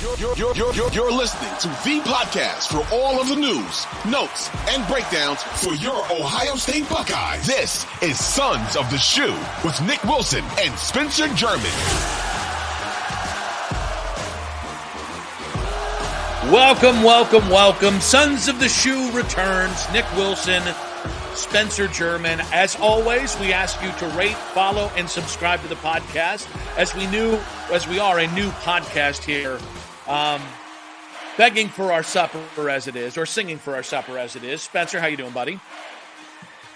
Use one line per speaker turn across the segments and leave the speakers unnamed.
You're listening to the podcast for all of the news, notes, and breakdowns for your Ohio State Buckeyes. This is Sons of the Shoe with Nick Wilson and Spencer German.
Welcome. Sons of the Shoe returns. Nick Wilson, Spencer German. As always, we ask you to rate, follow, and subscribe to the podcast as we are a new podcast here. Begging for our supper as it is, or singing for our supper as it is. Spencer, how you doing, buddy?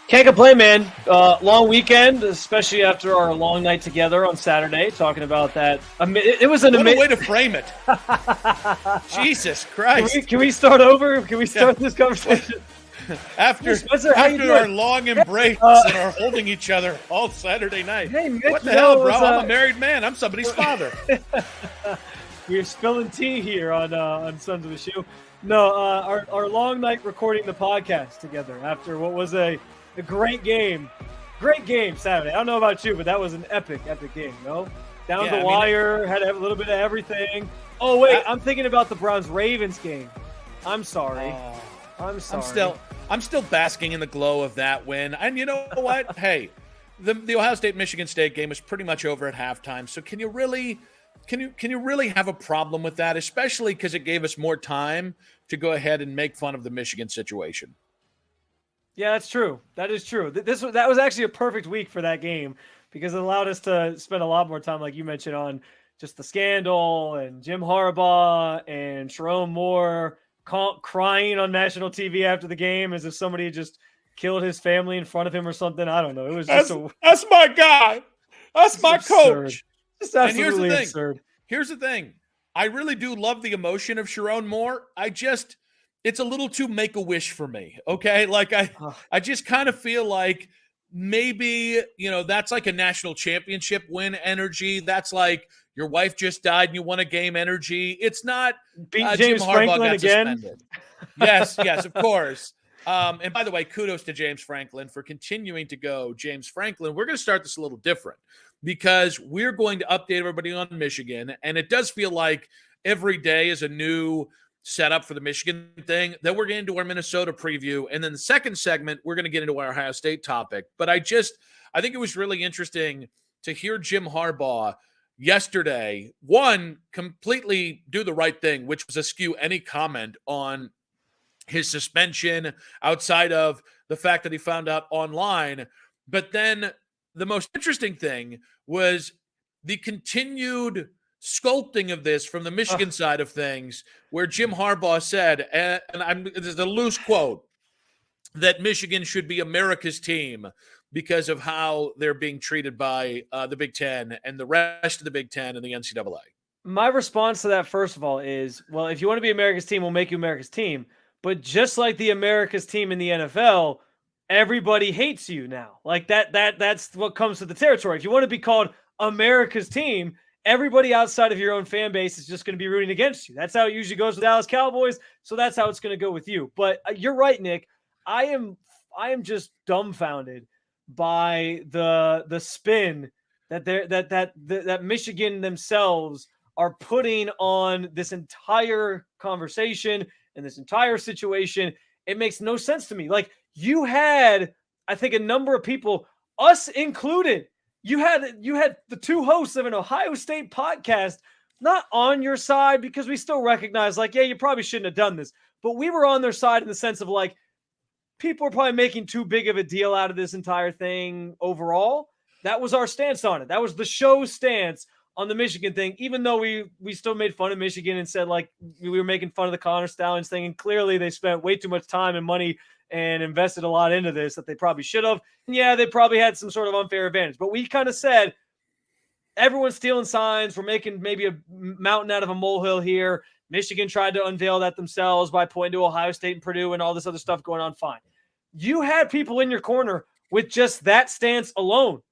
Can't complain, man. Long weekend, especially after our long night together on Saturday, talking about that. It was an amazing
way to frame it. Jesus Christ.
Can we start over? Can we start this conversation?
After our long embrace and our holding each other all Saturday night.
Hey, Nick,
what the hell, bro? I'm a married man. I'm somebody's father.
We're spilling tea here on Sons of the Shoe. No, our long night recording the podcast together after what was a great game. Great game Saturday. I don't know about you, but that was an epic game, no? Down the wire, had a little bit of everything. Oh, wait, I'm thinking about the Browns-Ravens game. I'm sorry. I'm still basking in the glow of that win. And you know what? Hey, the Ohio State-Michigan State game is pretty much over at halftime. So can you really have a problem with that, especially because it gave us more time to go ahead and make fun of the Michigan situation? Yeah, that's true. That is true. That was actually a perfect week for that game because it allowed us to spend a lot more time, like you mentioned, on just the scandal and Jim Harbaugh and Sharon Moore crying on national TV after the game as if somebody just killed his family in front of him or something. I don't know. It was just
that's my guy. That's my
absurd.
Coach.
It's absolutely absurd.
Here's the thing. I really do love the emotion of Sharon Moore. It's a little too make-a-wish for me, okay? Like, I just kind of feel like maybe, that's like a national championship win energy. That's like your wife just died and you won a game energy. It's not
beat James Franklin again.
Yes, of course. And by the way, kudos to James Franklin for continuing to go James Franklin. We're going to start this a little different because we're going to update everybody on Michigan, and it does feel like every day is a new setup for the Michigan thing. Then we're getting into our Minnesota preview, and then the second segment, we're going to get into our Ohio State topic. But I think it was really interesting to hear Jim Harbaugh yesterday, one, completely do the right thing, which was eschew any comment on his suspension outside of the fact that he found out online. But then the most interesting thing was the continued sculpting of this from the Michigan side of things, where Jim Harbaugh said, and this is a loose quote, that Michigan should be America's team because of how they're being treated by the Big Ten and the rest of the Big Ten and the NCAA.
My response to that, first of all, is, well, if you want to be America's team, we'll make you America's team. But just like the America's team in the NFL, everybody hates you now. Like that's what comes to the territory. If you want to be called America's team, everybody outside of your own fan base is just going to be rooting against you. That's how it usually goes with Dallas Cowboys. So that's how it's going to go with you. But you're right, Nick. I am just dumbfounded by the spin that Michigan themselves are putting on this entire conversation and this entire situation. It makes no sense to me. Like, you had, I think, a number of people, us included, you had the two hosts of an Ohio State podcast not on your side, because we still recognize, like, yeah, you probably shouldn't have done this. But we were on their side in the sense of, like, people are probably making too big of a deal out of this entire thing overall. That was our stance on it. That was the show's stance on the Michigan thing, even though we still made fun of Michigan and said, like, we were making fun of the Connor Stallions thing, and clearly they spent way too much time and money and invested a lot into this that they probably should have. And yeah, they probably had some sort of unfair advantage. But we kind of said, everyone's stealing signs. We're making maybe a mountain out of a molehill here. Michigan tried to unveil that themselves by pointing to Ohio State and Purdue and all this other stuff going on. Fine. You had people in your corner with just that stance alone.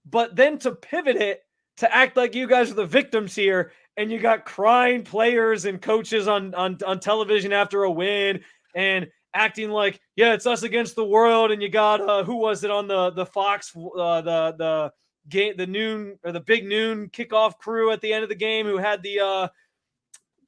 But then to pivot it, to act like you guys are the victims here, and you got crying players and coaches on television after a win and acting like, yeah, it's us against the world. And you got, who was it on the Fox, the game, the noon or the big noon kickoff crew at the end of the game who had the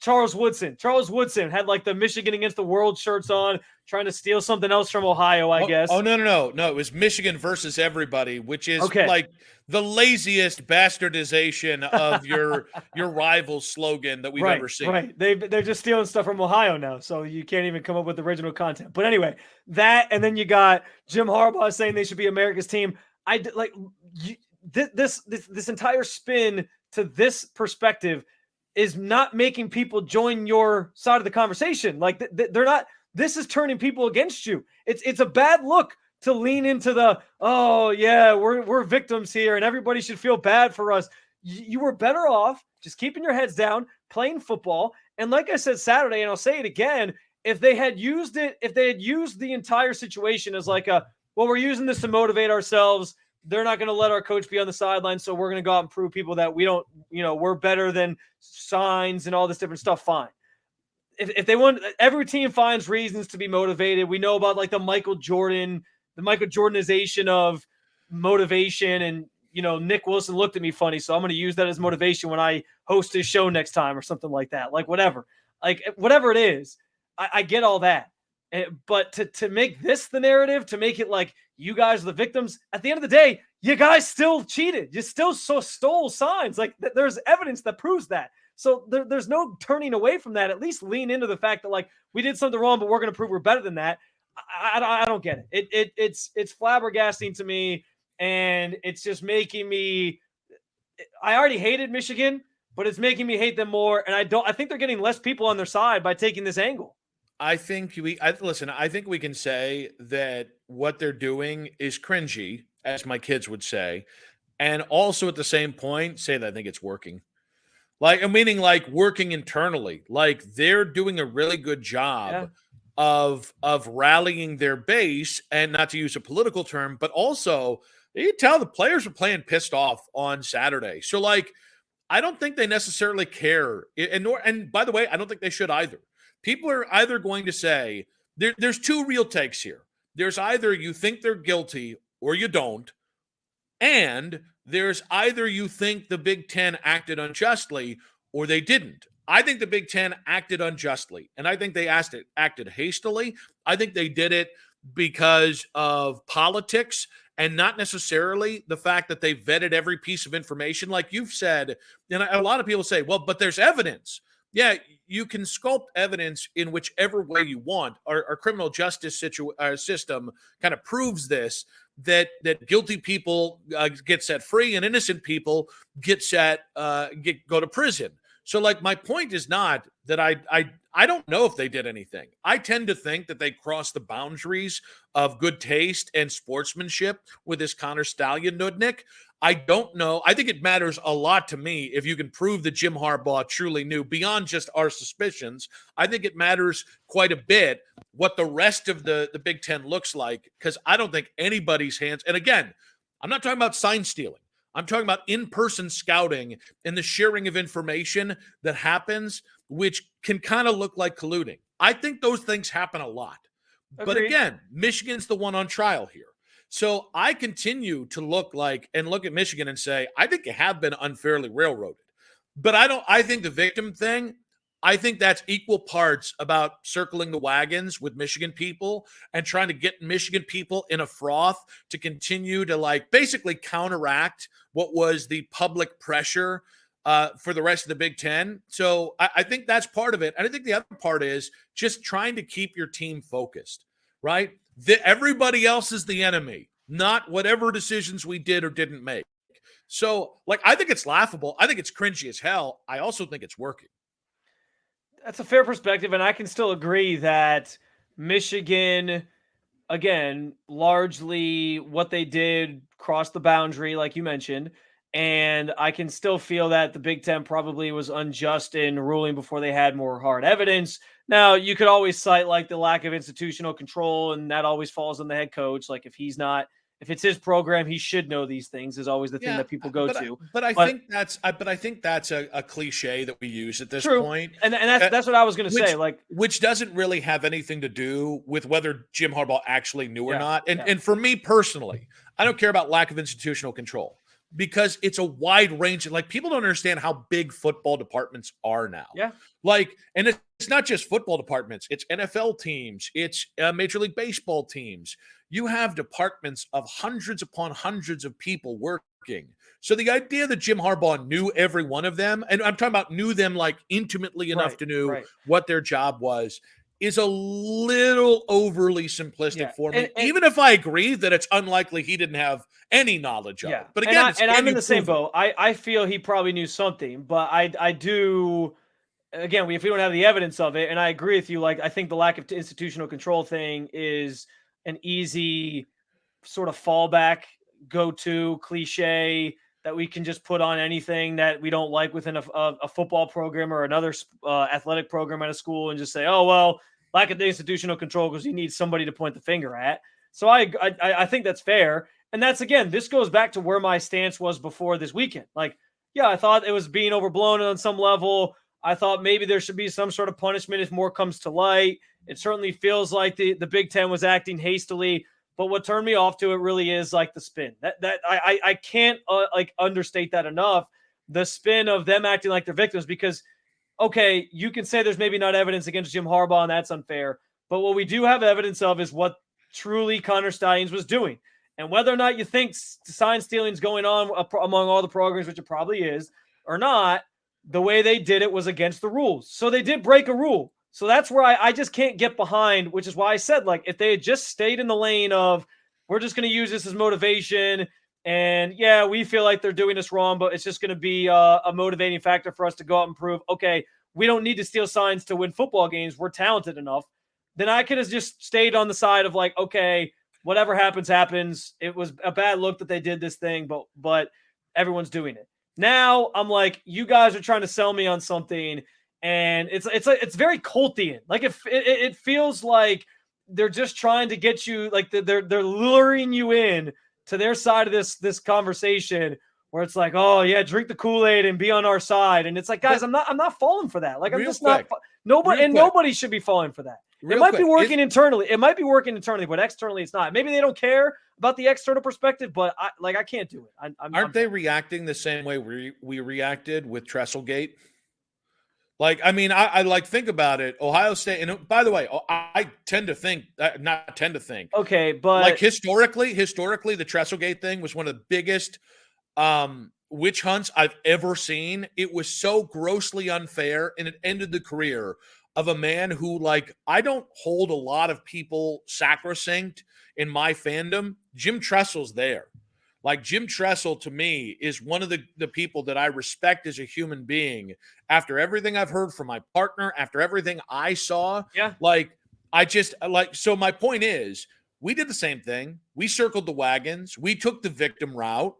Charles Woodson. Charles Woodson had like the Michigan against the world shirts on, trying to steal something else from Ohio, I guess.
Oh, no. It was Michigan versus everybody, which is like the laziest bastardization of your rival slogan that we've ever seen.
Right. They're just stealing stuff from Ohio now, so you can't even come up with original content. But anyway, that, and then you got Jim Harbaugh saying they should be America's team. This entire spin to this perspective is not making people join your side of the conversation. Like they're not. This is turning people against you. It's a bad look to lean into the, oh yeah, we're victims here and everybody should feel bad for us. You were better off just keeping your heads down, playing football. And like I said Saturday, and I'll say it again, if they had used the entire situation as like we're using this to motivate ourselves. They're not going to let our coach be on the sideline, so we're going to go out and prove people that we don't, we're better than signs and all this different stuff. Fine. If they want, every team finds reasons to be motivated. We know about like the Michael Jordanization of motivation, and Nick Wilson looked at me funny, so I'm going to use that as motivation when I host his show next time or something like that. Like whatever it is, I get all that. But to make this the narrative, to make it like you guys are the victims, at the end of the day, you guys still cheated. You still stole signs. Like there's evidence that proves that. So there's no turning away from that. At least lean into the fact that like we did something wrong, but we're going to prove we're better than that. I don't get it. It's flabbergasting to me, and it's just making me. I already hated Michigan, but it's making me hate them more. And I think they're getting less people on their side by taking this angle.
I think we can say that what they're doing is cringy, as my kids would say, and also at the same point say that I think it's working. Meaning working internally. Like they're doing a really good job of rallying their base, and not to use a political term, but also you can tell the players were playing pissed off on Saturday. So I don't think they necessarily care. And by the way, I don't think they should either. People are either going to say there's two real takes here. There's either you think they're guilty or you don't. And there's either you think the Big Ten acted unjustly or they didn't. I think the Big Ten acted unjustly, and I think they acted hastily. I think they did it because of politics and not necessarily the fact that they vetted every piece of information. Like you've said, and a lot of people say, well, but there's evidence. Yeah, you can sculpt evidence in whichever way you want. Our criminal justice system kind of proves this, that guilty people get set free and innocent people go to prison. So my point is not that I don't know if they did anything. I tend to think that they crossed the boundaries of good taste and sportsmanship with this Connor Stallion Nudnik. I don't know. I think it matters a lot to me if you can prove that Jim Harbaugh truly knew beyond just our suspicions. I think it matters quite a bit what the rest of the Big Ten looks like, because I don't think anybody's hands. And again, I'm not talking about sign stealing. I'm talking about in-person scouting and the sharing of information that happens, which can kind of look like colluding. I think those things happen a lot. Agreed. But again, Michigan's the one on trial here. So I continue to look at Michigan and say, I think you have been unfairly railroaded. But I think the victim thing, I think that's equal parts about circling the wagons with Michigan people and trying to get Michigan people in a froth to continue to basically counteract what was the public pressure for the rest of the Big Ten. So I think that's part of it. And I think the other part is just trying to keep your team focused, right? Everybody else is the enemy, not whatever decisions we did or didn't make. So, I think it's laughable. I think it's cringy as hell. I also think it's working.
That's a fair perspective, and I can still agree that Michigan, again, largely what they did crossed the boundary, like you mentioned, and I can still feel that the Big Ten probably was unjust in ruling before they had more hard evidence. Now, you could always cite the lack of institutional control, and that always falls on the head coach. If it's his program, he should know these things, is always the thing that people go to.
But I think that's a cliche that we use at this point.
And that's what I was going to say.
Which doesn't really have anything to do with whether Jim Harbaugh actually knew or not. And for me personally, I don't care about lack of institutional control. because it's a wide range. Like, people don't understand how big football departments are now.
Yeah.
Like, and it's not just football departments, it's NFL teams, it's Major League Baseball teams. You have departments of hundreds upon hundreds of people working. So the idea that Jim Harbaugh knew every one of them, and I'm talking about knew them like intimately enough to know what their job was, is a little overly simplistic for me. And even if I agree that it's unlikely he didn't have any knowledge of it. But again,
I'm in the same boat. I feel he probably knew something, but I do. Again, if we don't have the evidence of it, and I agree with you, like, I think the lack of institutional control thing is an easy sort of fallback, go-to cliche that we can just put on anything that we don't like within a football program or another athletic program at a school, and just say, oh, well, lack of institutional control because you need somebody to point the finger at. So I think that's fair. And that's, again, this goes back to where my stance was before this weekend. Like, yeah, I thought it was being overblown on some level. I thought maybe there should be some sort of punishment if more comes to light. It certainly feels like the Big Ten was acting hastily. But what turned me off to it really is like the spin. That I can't like understate that enough. The spin of them acting like they're victims, because, okay, you can say there's maybe not evidence against Jim Harbaugh and that's unfair. But what we do have evidence of is what truly Connor Stalions was doing. And whether or not you think sign stealing is going on among all the programs, which it probably is, or not, the way they did it was against the rules. So they did break a rule. So that's where I just can't get behind, which is why I said, like, if they had just stayed in the lane of, we're just going to use this as motivation, and yeah, we feel like they're doing this wrong, but it's just going to be a motivating factor for us to go out and prove, okay, we don't need to steal signs to win football games. We're talented enough. Then I could have just stayed on the side of like, okay, whatever happens, happens. It was a bad look that they did this thing, but everyone's doing it. Now I'm like, you guys are trying to sell me on something, and it's very cultian. Like, it feels like they're just trying to get you, like they're luring you in to their side of this conversation, where it's like, oh yeah, drink the Kool-Aid and be on our side. And it's like, guys, I'm not falling for that. Like, I'm just not. Nobody should be falling for that. It might be working internally. It might be working internally, but externally it's not. Maybe they don't care about the external perspective, but I can't do it.
Aren't they reacting the same way we reacted with Trestlegate? Like, I mean, I like, think about it. Ohio State, and by the way, I tend to think, not tend to think.
Okay, but
like historically, the Trestlegate thing was one of the biggest witch hunts I've ever seen. It was so grossly unfair, and it ended the career of a man who, like, I don't hold a lot of people sacrosanct in my fandom. Jim Tressel's there. Like, Jim Tressel, to me, is one of the people that I respect as a human being. After everything I've heard from my partner, after everything I saw, so my point is, we did the same thing. We circled the wagons. We took the victim route.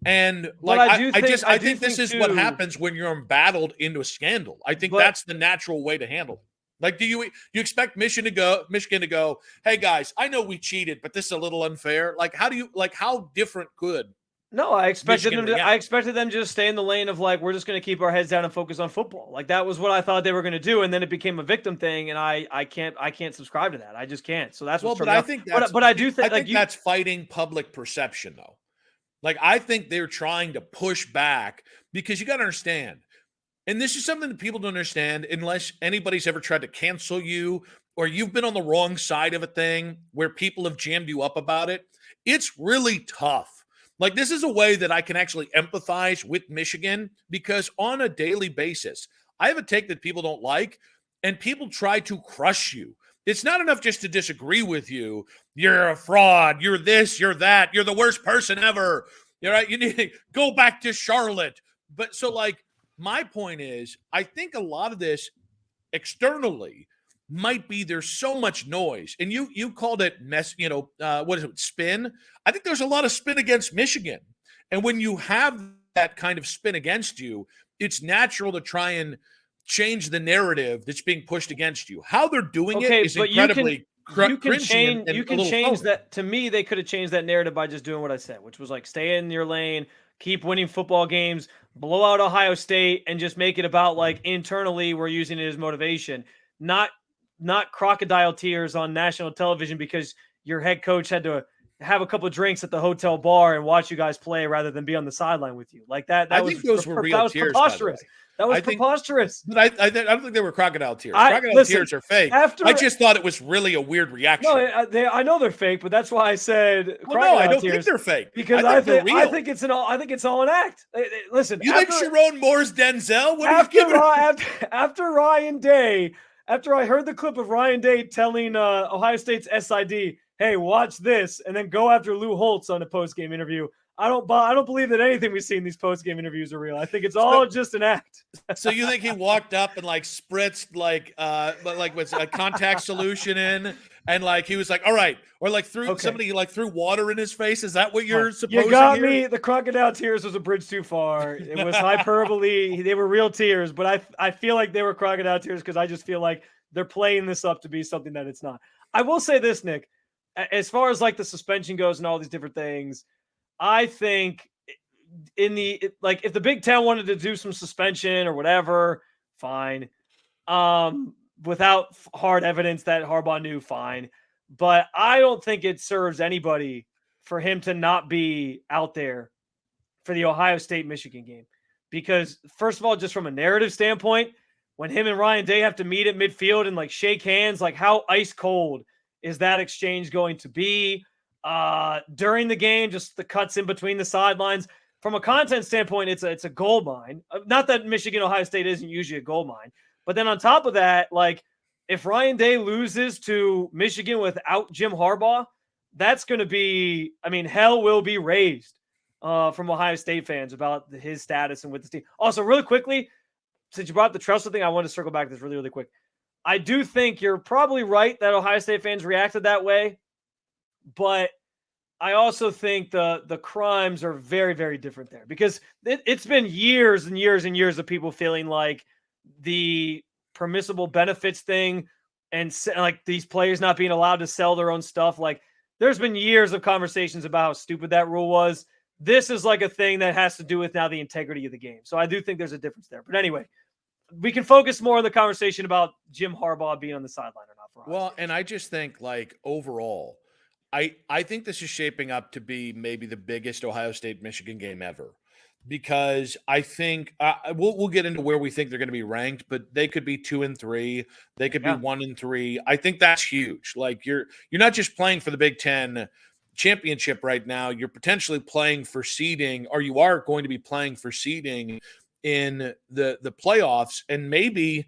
And like, I think this is what happens when you're embattled into a scandal. I think that's the natural way to handle it. Like, do you expect Michigan to go, hey guys, I know we cheated, but this is a little unfair? Like, how different could?
No, I expected them to just stay in the lane of, like, we're just going to keep our heads down and focus on football. Like, that was what I thought they were going to do, and then it became a victim thing, and I can't subscribe to that. I just can't. So that's what's
I think that's fighting public perception, though. Like, I think they're trying to push back, because you got to understand, and this is something that people don't understand unless anybody's ever tried to cancel you, or you've been on the wrong side of a thing where people have jammed you up about it. It's really tough. Like, this is a way that I can actually empathize with Michigan, because on a daily basis, I have a take that people don't like, and people try to crush you. It's not enough just to disagree with you. You're a fraud. You're this, you're that. You're the worst person ever. You're right. You need to go back to Charlotte. But so, like, my point is, I think a lot of this externally might be, there's so much noise, and you called it what is it, spin? I think there's a lot of spin against Michigan. And when you have that kind of spin against you, it's natural to try and change the narrative that's being pushed against you. How they're doing it is incredibly
you can change that. To me, they could have changed that narrative by just doing what I said, which was like, stay in your lane, keep winning football games, blow out Ohio State, and just make it about, like, internally we're using it as motivation, not crocodile tears on national television because your head coach had to have a couple of drinks at the hotel bar and watch you guys play rather than be on the sideline with you. Like that.
I think those were real tears,
preposterous. That was preposterous.
But I don't think they were crocodile tears. Crocodile tears are fake. I just thought it was really a weird reaction.
No, I know they're fake, but that's why I said
no, I don't think they're fake
because I think it's all an act. Listen,
you think Sharon Moore's Denzel?
After Ryan Day, after I heard the clip of Ryan Day telling Ohio State's SID, "Hey, watch this," and then go after Lou Holtz on a post-game interview. I don't believe that anything we see in these post-game interviews are real. I think it's all just an act.
So you think he walked up and spritzed what's a contact solution in, and he was like, all right, or somebody threw water in his face? Is that what you're supposing?
You got
here?
me. The crocodile tears was a bridge too far. It was hyperbole. They were real tears, but I feel like they were crocodile tears because I just feel like they're playing this up to be something that it's not. I will say this, Nick, as far as the suspension goes and all these different things, I think if the Big Ten wanted to do some suspension or whatever, fine. Without hard evidence that Harbaugh knew, fine. But I don't think it serves anybody for him to not be out there for the Ohio State-Michigan game. Because, first of all, just from a narrative standpoint, when him and Ryan Day have to meet at midfield and shake hands, how ice cold is that exchange going to be? During the game, just the cuts in between the sidelines. From a content standpoint, it's a gold mine. Not that Michigan, Ohio State isn't usually a gold mine, but then on top of that, if Ryan Day loses to Michigan without Jim Harbaugh, that's going to be, hell will be raised from Ohio State fans about his status and with the team. Also, really quickly, since you brought up the Tressel thing, I want to circle back to this really, really quick. I do think you're probably right that Ohio State fans reacted that way. But I also think the crimes are very, very different there because it's been years and years and years of people feeling like the permissible benefits thing and these players not being allowed to sell their own stuff. There's been years of conversations about how stupid that rule was. This is a thing that has to do with now the integrity of the game. So I do think there's a difference there. But anyway, we can focus more on the conversation about Jim Harbaugh being on the sideline or not. For
well, and I just think overall, I think this is shaping up to be maybe the biggest Ohio State-Michigan game ever because I think we'll get into where we think they're going to be ranked, but they could be 2 and 3. They could be 1 and 3. I think that's huge. You're not just playing for the Big Ten championship right now. You're potentially playing for seeding, or you are going to be playing for seeding in the playoffs, and maybe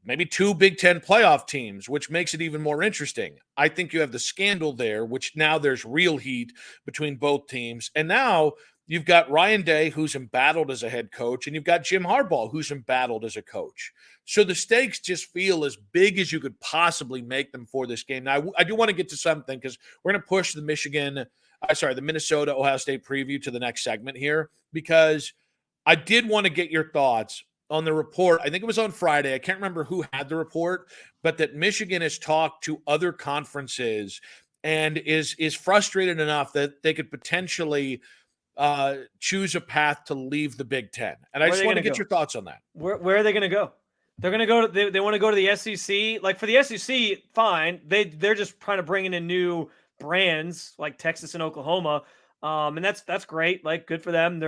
2 Big Ten playoff teams, which makes it even more interesting. I think you have the scandal there, which now there's real heat between both teams. And now you've got Ryan Day, who's embattled as a head coach, and you've got Jim Harbaugh, who's embattled as a coach. So the stakes just feel as big as you could possibly make them for this game. Now, I do want to get to something because we're going to push the Minnesota Ohio State preview to the next segment here because I did want to get your thoughts on the report. I think it was on Friday. I can't remember who had the report, but that Michigan has talked to other conferences and is frustrated enough that they could potentially choose a path to leave the Big Ten. And I just want to get your thoughts on that.
Where are they going to go? They're going to go to they want to go to the SEC. For the SEC, fine. They're just trying to bring in new brands like Texas and Oklahoma. And that's great. Good for them.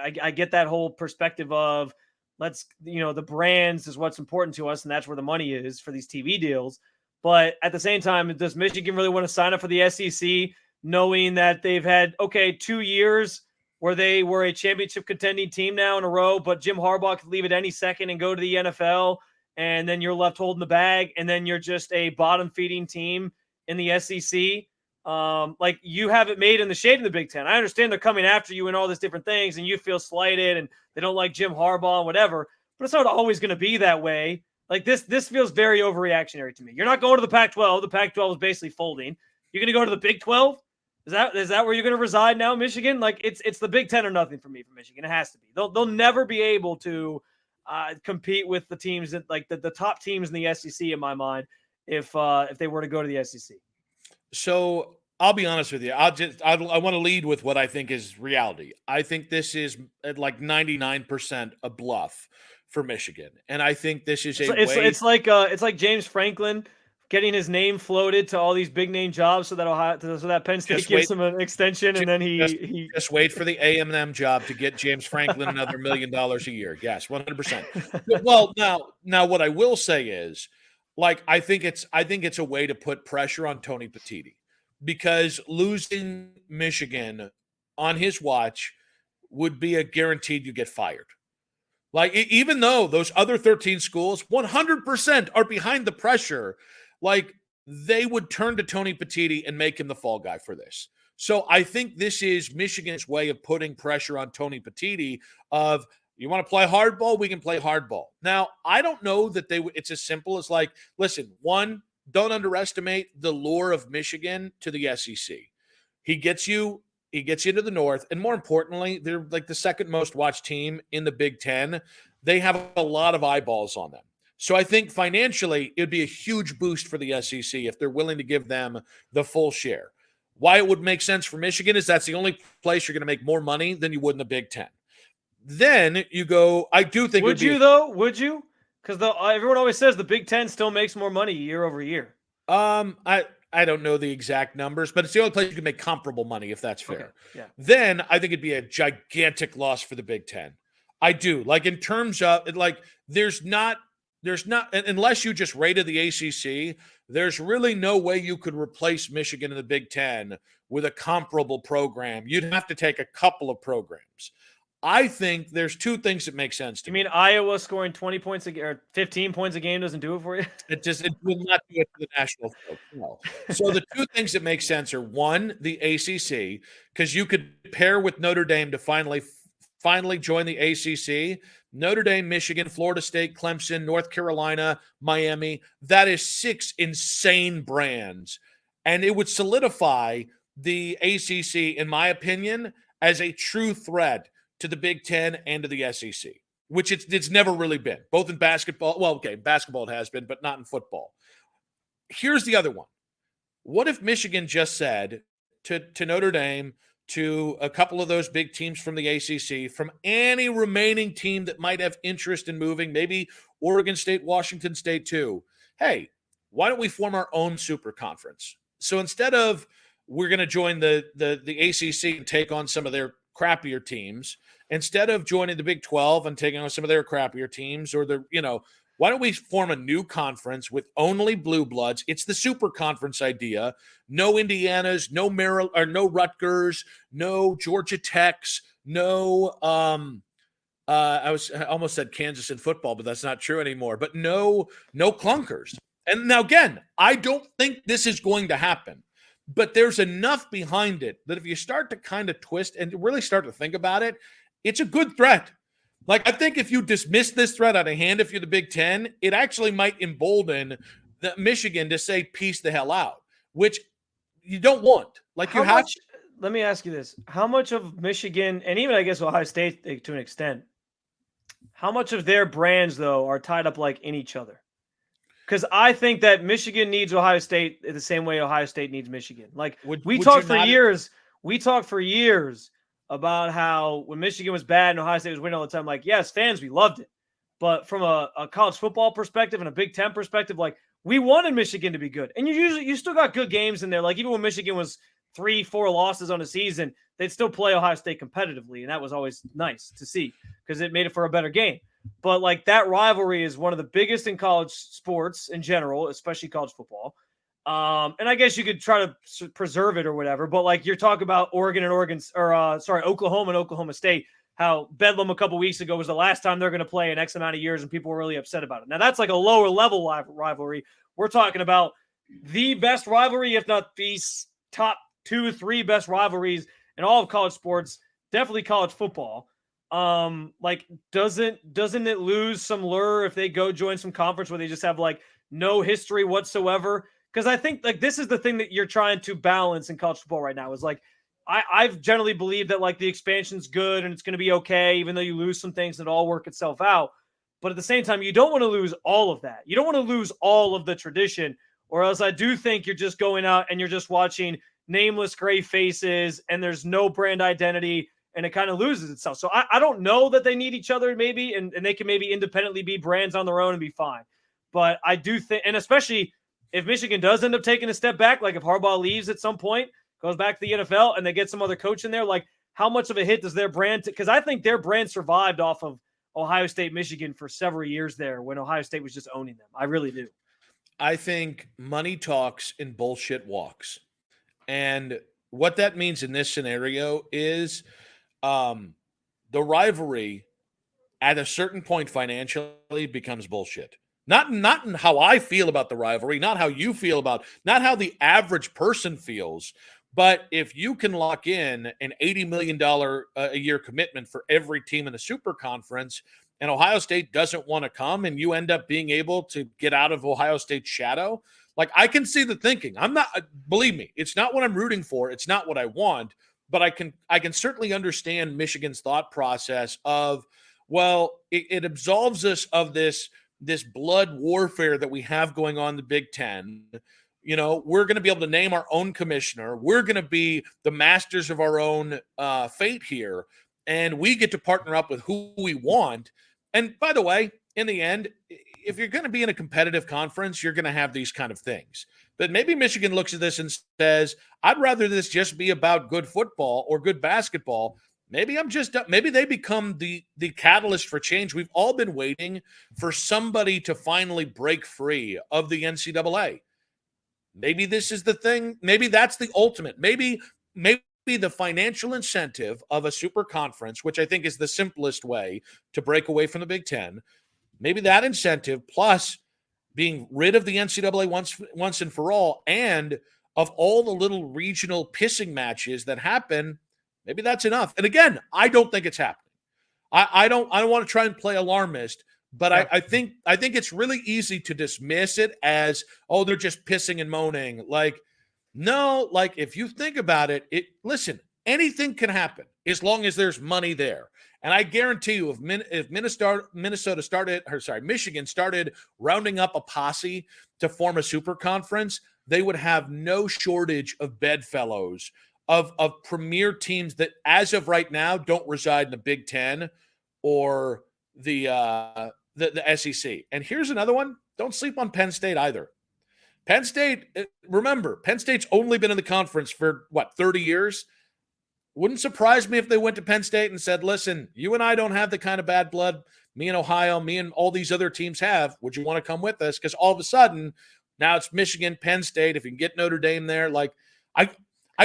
I get that whole perspective of the brands is what's important to us, and that's where the money is for these TV deals. But at the same time, does Michigan really want to sign up for the SEC, knowing that they've had 2 years where they were a championship contending team now in a row, but Jim Harbaugh could leave at any second and go to the NFL, and then you're left holding the bag, and then you're just a bottom feeding team in the SEC? You have it made in the shade of the Big Ten. I understand they're coming after you and all these different things, and you feel slighted, and they don't like Jim Harbaugh and whatever, but it's not always going to be that way. This feels very overreactionary to me. You're not going to the Pac-12. The Pac-12 is basically folding. You're going to go to the Big 12? Is that where you're going to reside now, Michigan? It's the Big Ten or nothing for me for Michigan. It has to be. They'll never be able to compete with the teams that the top teams in the SEC in my mind if they were to go to the SEC.
So I'll be honest with you. I want to lead with what I think is reality. I think this is at 99% a bluff for Michigan, and I think this is
it's like James Franklin getting his name floated to all these big name jobs so that Penn State gives him an extension, and then he
just wait for the A&M job to get James Franklin another $1 million a year. Yes, 100%. Well, now what I will say is, like, I think it's a way to put pressure on Tony Petitti, because losing Michigan on his watch would be a guaranteed you get fired. Like, even though those other 13 schools 100% are behind the pressure, like, they would turn to Tony Petitti and make him the fall guy for this. So I think this is Michigan's way of putting pressure on Tony Petitti of, you want to play hardball? We can play hardball. Now, I don't know that it's as simple as, like, listen, one, don't underestimate the lure of Michigan to the SEC. He gets you to the North, and more importantly, they're like the second most watched team in the Big Ten. They have a lot of eyeballs on them. So I think financially, it'd be a huge boost for the SEC if they're willing to give them the full share. Why it would make sense for Michigan is that's the only place you're going to make more money than you would in the Big Ten. Then you go, I do think.
Would you, though? Would you? Because everyone always says the Big Ten still makes more money year over year.
I don't know the exact numbers, but it's the only place you can make comparable money, if that's fair.
Okay, yeah.
Then I think it'd be a gigantic loss for the Big Ten. I do. Like, in terms of, like, there's not, unless you just rated the ACC, there's really no way you could replace Michigan in the Big Ten with a comparable program. You'd have to take a couple of programs. I think there's two things that make sense to me.
You mean Iowa scoring 20 points or 15 points a game doesn't do it for you?
It will not do it for the national field. No. So the two things that make sense are, one, the ACC, because you could pair with Notre Dame to finally join the ACC. Notre Dame, Michigan, Florida State, Clemson, North Carolina, Miami. That is 6 insane brands. And it would solidify the ACC, in my opinion, as a true threat to the Big Ten and to the SEC, which it's never really been, both in basketball. Well, okay, basketball it has been, but not in football. Here's the other one. What if Michigan just said to Notre Dame, to a couple of those big teams from the ACC, from any remaining team that might have interest in moving, maybe Oregon State, Washington State too, hey, why don't we form our own super conference? So instead of we're going to join the ACC and take on some of their crappier teams, instead of joining the Big 12 and taking on some of their crappier teams, or why don't we form a new conference with only blue bloods? It's the super conference idea. No Indianas, no Maryland, or no Rutgers, no Georgia Techs, no I almost said Kansas in football, but that's not true anymore. But no clunkers. And now again, I don't think this is going to happen. But there's enough behind it that if you start to kind of twist and really start to think about it, it's a good threat. Like, I think if you dismiss this threat out of hand, if you're the Big Ten, it actually might embolden Michigan to say, peace the hell out, which you don't want. Like,
let me ask you this. How much of Michigan, and even I guess Ohio State to an extent, how much of their brands, though, are tied up like in each other? Because I think that Michigan needs Ohio State the same way Ohio State needs Michigan. Like, we talked for years about how when Michigan was bad and Ohio State was winning all the time, like, yes, fans, we loved it. But from a college football perspective and a Big Ten perspective, like, we wanted Michigan to be good. And you still got good games in there. Like, even when Michigan was 3-4 losses on a season, they'd still play Ohio State competitively. And that was always nice to see because it made it for a better game. But, like, that rivalry is one of the biggest in college sports in general, especially college football. And I guess you could try to preserve it or whatever. But, like, you're talking about Oklahoma and Oklahoma State, how Bedlam a couple weeks ago was the last time they're going to play in X amount of years, and people were really upset about it. Now, that's like a lower level rivalry. We're talking about the best rivalry, if not the top 2-3 best rivalries in all of college sports, definitely college football. Like, doesn't it lose some lure if they go join some conference where they just have like no history whatsoever? Because I think like this is the thing that you're trying to balance in college football right now is like, I've generally believed that like the expansion's good and it's going to be okay, even though you lose some things that all work itself out. But at the same time, you don't want to lose all of that. You don't want to lose all of the tradition, or else I do think you're just going out and you're just watching nameless gray faces and there's no brand identity. And it kind of loses itself. So I don't know that they need each other maybe, and they can maybe independently be brands on their own and be fine. But I do think, and especially if Michigan does end up taking a step back, like if Harbaugh leaves at some point, goes back to the NFL, and they get some other coach in there, like how much of a hit does their brand? Because I think their brand survived off of Ohio State, Michigan for several years there when Ohio State was just owning them. I really do.
I think money talks and bullshit walks. And what that means in this scenario is the rivalry at a certain point financially becomes bullshit. Not in how I feel about the rivalry, not how you feel about, not how the average person feels, but if you can lock in an $80 million a year commitment for every team in the super conference, and Ohio State doesn't want to come, and you end up being able to get out of Ohio State's shadow, like I can see the thinking. I'm not, believe me, it's not what I'm rooting for. It's not what I want, but I can certainly understand Michigan's thought process of, well, it absolves us of this blood warfare that we have going on in the Big Ten. You know, we're going to be able to name our own commissioner. We're going to be the masters of our own fate here. And we get to partner up with who we want. And by the way, in the end, if you're going to be in a competitive conference, you're going to have these kind of things. But maybe Michigan looks at this and says, I'd rather this just be about good football or good basketball. Maybe they become the catalyst for change. We've all been waiting for somebody to finally break free of the NCAA. Maybe this is the thing. Maybe that's the ultimate. Maybe the financial incentive of a super conference, which I think is the simplest way to break away from the Big Ten. Maybe that incentive plus being rid of the NCAA once and for all, and of all the little regional pissing matches that happen, maybe that's enough. And again, I don't think it's happening. I don't want to try and play alarmist, but yeah. I think it's really easy to dismiss it as, oh, they're just pissing and moaning. Like, no, like if you think about it, listen, anything can happen as long as there's money there. And I guarantee you, if Michigan started rounding up a posse to form a super conference, they would have no shortage of bedfellows of premier teams that, as of right now, don't reside in the Big Ten or the SEC. And here's another one. Don't sleep on Penn State either. Penn State, remember, Penn State's only been in the conference for, 30 years? Wouldn't surprise me if they went to Penn State and said, listen, you and I don't have the kind of bad blood me and Ohio, me and all these other teams have. Would you want to come with us? Because all of a sudden, now it's Michigan, Penn State. If you can get Notre Dame there, like, I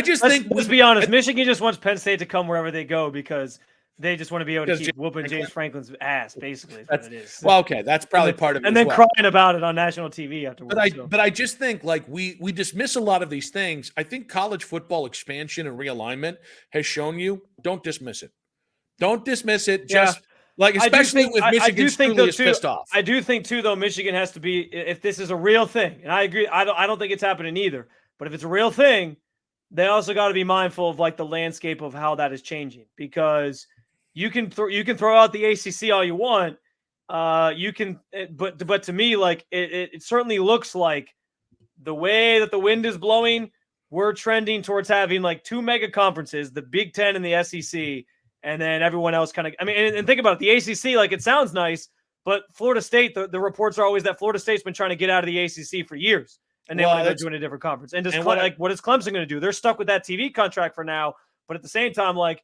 just think –
let's be honest. Michigan just wants Penn State to come wherever they go because – they just want to be able to keep whooping James Franklin's ass, basically. That's what it is.
Well, okay, that's probably part of it.
And then crying about it on national TV afterwards.
But I just think, like, we dismiss a lot of these things. I think college football expansion and realignment has shown you, don't dismiss it. Don't dismiss it. Just like, especially with Michigan truly is pissed off.
I do think too, though, Michigan has to be, if this is a real thing, and I agree, I don't think it's happening either. But if it's a real thing, they also got to be mindful of like the landscape of how that is changing, because you can throw out the ACC all you want. But to me, like it certainly looks like the way that the wind is blowing, we're trending towards having like two mega conferences, the Big Ten and the SEC, and then everyone else kind of. I mean, and think about it, the ACC. Like it sounds nice, but Florida State, the reports are always that Florida State's been trying to get out of the ACC for years, and they want to go join a different conference. And what is Clemson going to do? They're stuck with that TV contract for now, but at the same time, like.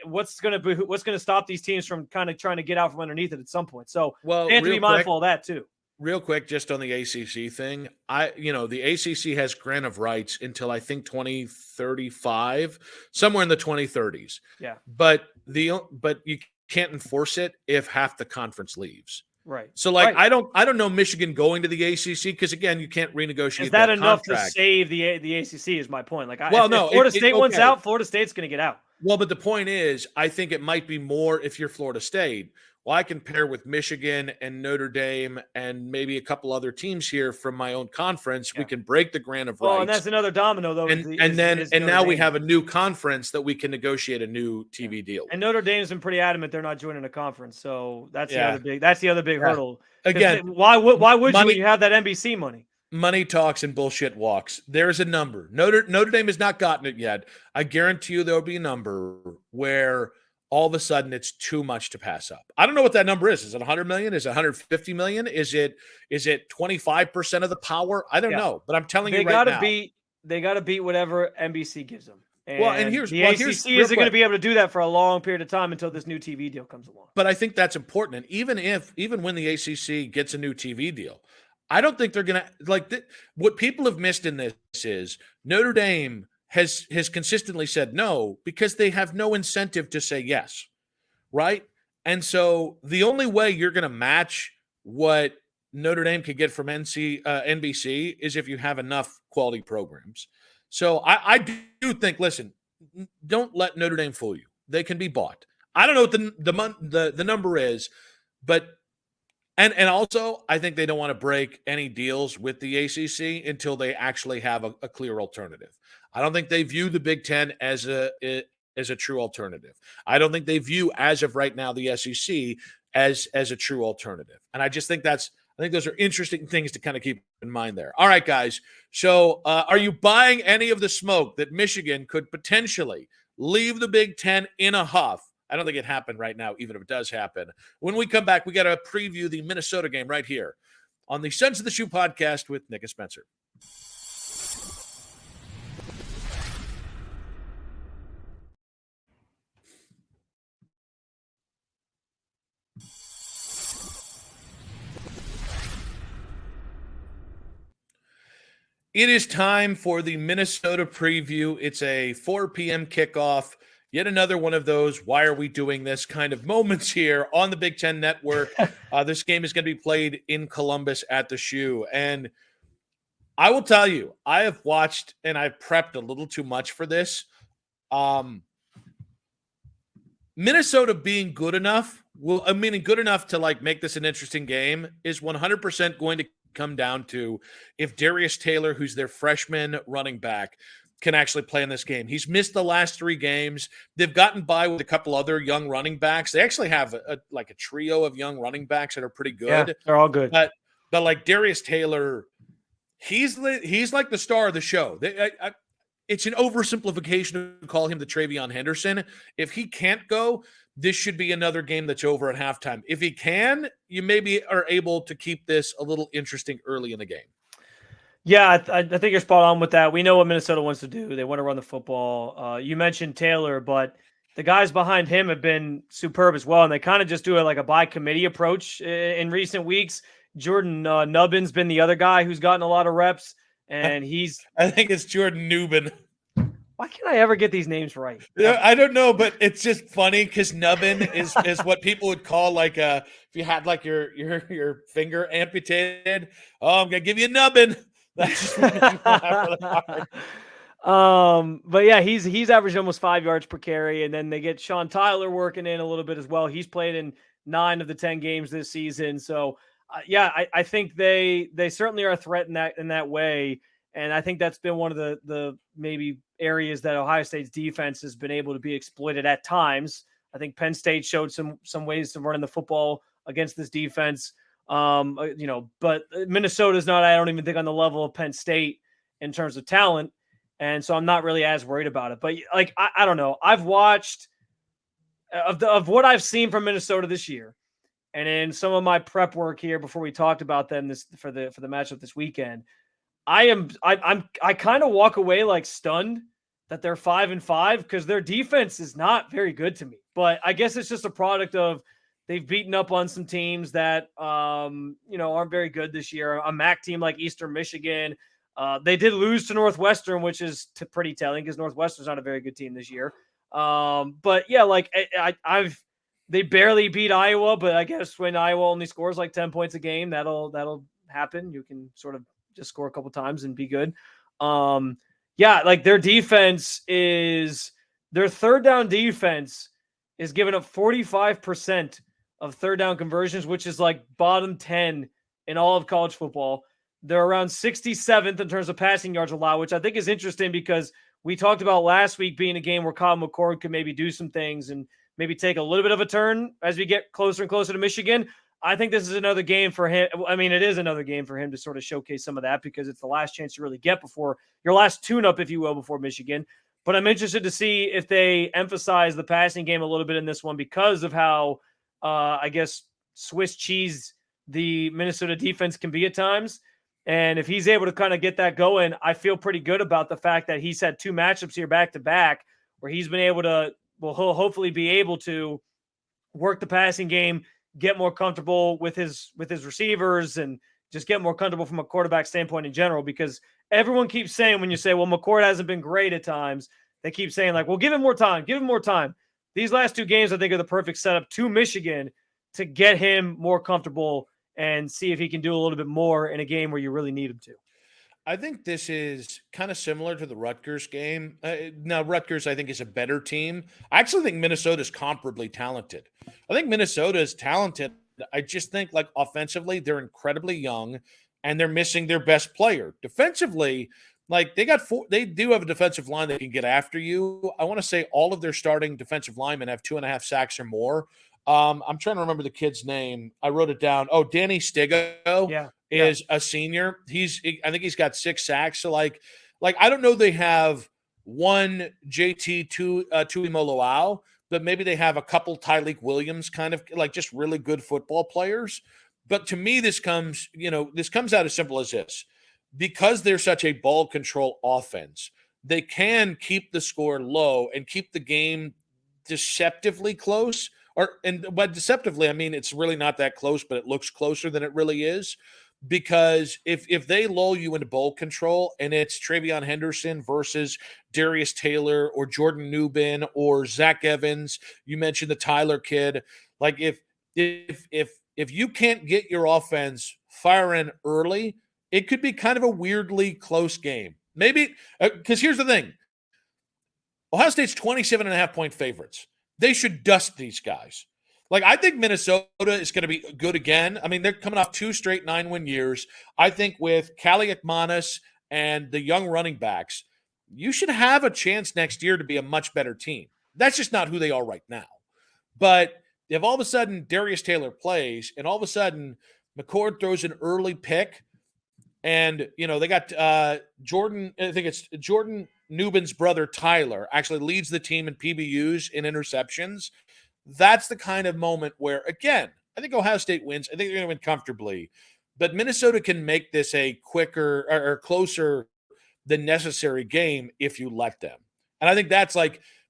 What's going to stop these teams from kind of trying to get out from underneath it at some point? So they have to be mindful of that too.
Real quick, just on the ACC thing, the ACC has grant of rights until I think 2035, somewhere in the 2030s.
Yeah,
but you can't enforce it if half the conference leaves.
Right.
So I don't know Michigan going to the ACC because again you can't renegotiate.
Is that enough contract. To save the ACC? Is my point. Like, if Florida State wants out, Florida State's going to get out.
Well, but the point is, I think it might be more if you're Florida State. Well, I can pair with Michigan and Notre Dame and maybe a couple other teams here from my own conference. Yeah. We can break the grant of rights.
Well, and that's another domino, though.
Now we have a new conference that we can negotiate a new TV deal.
And Notre Dame's been pretty adamant they're not joining a conference, so that's the other big hurdle.
Again,
why would you when you have that NBC money?
Money talks and bullshit walks. There's a number. Notre Dame has not gotten it yet. I guarantee you there will be a number where all of a sudden it's too much to pass up. I don't know what that number is. Is it 100 million? Is it 150 million? Is it 25% of the power? I don't know, but I'm telling you right now.
They got to beat whatever NBC gives them. And
here's
the ACC isn't going to be able to do that for a long period of time until this new TV deal comes along.
But I think that's important. And even when the ACC gets a new TV deal, I don't think they're going to what people have missed in this is Notre Dame has consistently said no because they have no incentive to say yes, right? And so the only way you're going to match what Notre Dame could get from NBC is if you have enough quality programs. So I do think, listen, don't let Notre Dame fool you. They can be bought. I don't know what the number is, but and also I think they don't want to break any deals with the ACC until they actually have a clear alternative. I don't think they view the Big Ten as a true alternative. I don't think they view, as of right now, the SEC as a true alternative. And I just think I think those are interesting things to kind of keep in mind there. All right, guys. So are you buying any of the smoke that Michigan could potentially leave the Big Ten in a huff? I don't think it happened right now, even if it does happen. When we come back, we got to preview the Minnesota game right here on the Sons of the Shoe podcast with Nick and Spencer. It is time for the Minnesota preview. It's a 4 p.m. kickoff. Yet another one of those, why are we doing this kind of moments here on the Big Ten Network. This game is going to be played in Columbus at the Shoe. And I will tell you, I have watched and I've prepped a little too much for this. Minnesota being good enough, good enough to make this an interesting game is 100% going to come down to if Darius Taylor, who's their freshman running back, can actually play in this game. He's missed the last 3 games. They've gotten by with a couple other young running backs. They actually have a trio of young running backs that are pretty good.
Yeah, they're all good.
But like Darius Taylor, he's like the star of the show. It's an oversimplification to call him the Travion Henderson. If he can't go, this should be another game that's over at halftime. If he can, you maybe are able to keep this a little interesting early in the game.
Yeah, I think you're spot on with that. We know what Minnesota wants to do. They want to run the football. You mentioned Taylor, but the guys behind him have been superb as well, and they kind of just do a by committee approach in recent weeks. Jordan Nubbin's been the other guy who's gotten a lot of reps, and
I think it's Jordan Nubin.
Why can't I ever get these names right?
Yeah, I don't know, but it's just funny because Nubbin is what people would call if you had your finger amputated. Oh, I'm gonna give you a Nubbin. That's just what people have really hard.
But yeah, he's averaged almost 5 yards per carry, and then they get Sean Tyler working in a little bit as well. He's played in 9 of the 10 games this season, so I think they certainly are a threat in that way, and I think that's been one of the maybe areas that Ohio State's defense has been able to be exploited at times. I think Penn State showed some ways to running the football against this defense. But Minnesota's not, I don't even think, on the level of Penn State in terms of talent. And so I'm not really as worried about it. But I don't know. I've watched of what I've seen from Minnesota this year, and in some of my prep work here before we talked about them for the matchup this weekend, I kind of walk away stunned that they're 5-5 because their defense is not very good to me. But I guess it's just a product of they've beaten up on some teams that, aren't very good this year. A MAC team like Eastern Michigan. They did lose to Northwestern, which is pretty telling because Northwestern's not a very good team this year. But yeah, they barely beat Iowa, but I guess when Iowa only scores 10 points a game, that'll happen. You can sort of just score a couple times and be good. Their defense their third down defense is giving up 45% of third down conversions, which is bottom 10 in all of college football. They're around 67th in terms of passing yards allowed, which I think is interesting because we talked about last week being a game where Kyle McCord could maybe do some things and maybe take a little bit of a turn as we get closer and closer to Michigan. I think this is another game for him. I mean, it is another game for him to sort of showcase some of that because it's the last chance you really get before your last tune-up, if you will, before Michigan. But I'm interested to see if they emphasize the passing game a little bit in this one because of how, I guess, Swiss cheese the Minnesota defense can be at times. And if he's able to kind of get that going, I feel pretty good about the fact that he's had 2 matchups here back to back where he's been able to, well, he'll hopefully be able to work the passing game, get more comfortable with his receivers, and just get more comfortable from a quarterback standpoint in general. Because everyone keeps saying, when you say, well, McCord hasn't been great at times, they keep saying like, well, give him more time, give him more time. These last 2 games, I think, are the perfect setup to Michigan to get him more comfortable and see if he can do a little bit more in a game where you really need him to.
I think this is kind of similar to the Rutgers game. Now, Rutgers, I think, is a better team. I actually think Minnesota is comparably talented. I think Minnesota is talented. I just think, like, offensively, they're incredibly young, and they're missing their best player. Defensively, like, they do have a defensive line that can get after you. I want to say all of their starting defensive linemen have 2.5 sacks or more. I'm trying to remember the kid's name. I wrote it down. Oh, Danny Stigo is a senior. I think he's got 6 sacks. So like I don't know they have one JT Tuimoloau, but maybe they have a couple Tyleik Williams kind of like just really good football players. But to me, this comes out as simple as this. Because they're such a ball control offense, they can keep the score low and keep the game deceptively close. And by deceptively, I mean it's really not that close, but it looks closer than it really is. Because if they lull you into ball control and it's Travion Henderson versus Darius Taylor or Jordan Newbin or Zach Evans, you mentioned the Tyler kid. Like if you can't get your offense firing early, it could be kind of a weirdly close game. Maybe because here's the thing: Ohio State's 27.5-point favorites. They should dust these guys. Like, I think Minnesota is going to be good again. I mean, they're coming off 2 straight 9-win years. I think with Callie Ekmanis and the young running backs, you should have a chance next year to be a much better team. That's just not who they are right now. But if all of a sudden Darius Taylor plays and all of a sudden McCord throws an early pick and, they got Jordan, I think it's Jordan Newbin's brother, Tyler, actually leads the team in PBUs in interceptions. That's the kind of moment where, again, I think Ohio State wins. I think they're going to win comfortably. But Minnesota can make this a quicker or closer than necessary game if you let them. And I think that's